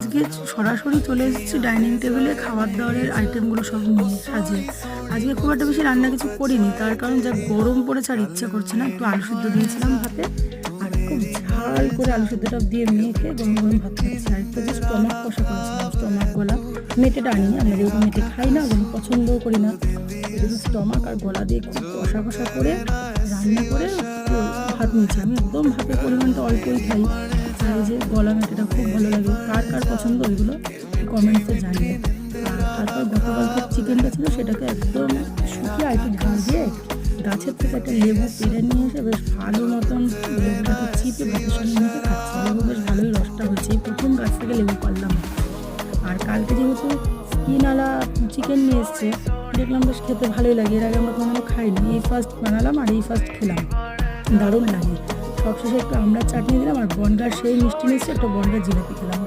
আজকে সরাসরি চলে এসেছি ডাইনিং টেবিলে খাবার দাবারের আইটেমগুলো সব নিয়ে সাজিয়ে। আজকে খুব একটা বেশি রান্না কিছু করিনি, তার কারণ যা গরম পড়েছে আর ইচ্ছা করছে না। একটু আলু সিদ্ধ দিয়েছিলাম ভাতে, আর খুব ঝাল করে আলু সিদ্ধটা দিয়ে মেখে গরম গরম ভাত খাচ্ছি। আর একটু জাস্ট টমেটো কষা করেছিলাম, স্টমাক গলা। মেটেটা আনিনি, আমরা যেহেতু মেটে খাই না, আমি পছন্দও করি না। স্টমাক আর গলা দিয়ে খুব কষা কষা করে রান্না করে ভাত নিচ্ছি। আমি একদম ভাতের পরিমাণটা অল্পই খাই। আর যে গলা মেটেটা খুব ভালো লাগে। কার কার পছন্দ ওইগুলো কমেন্টসে জানিয়ে। আর তারপর গতকালকে চিকেনটা ছিল, সেটাকে একদম শুকিয়ে একটু ঝাল দিয়ে গাছের থেকে একটা লেবু পেড়ে নিয়ে এসে বেশ ভালো মতন লেবুটাকে চিপে ভাতের সঙ্গে মেখে খাচ্ছি। লেবু বেশ ভালোই রসটা হচ্ছে, এই প্রথম গাছ থেকে লেবু পারলাম। আর কালকে যেহেতু স্কিনওয়ালা চিকেন নিয়ে এসছে, দেখলাম বেশ খেতে ভালোই লাগে। এর আগে আমরা কখনো খাইনি, এই ফার্স্ট বানালাম আর এই ফার্স্ট খেলাম, দারুণ লাগে। সবশেষে একটু আমরা চাটনি দিলাম, আর বনগার সেই মিষ্টি নিচ্ছে, একটা বনগার জিলাপি খেলাম।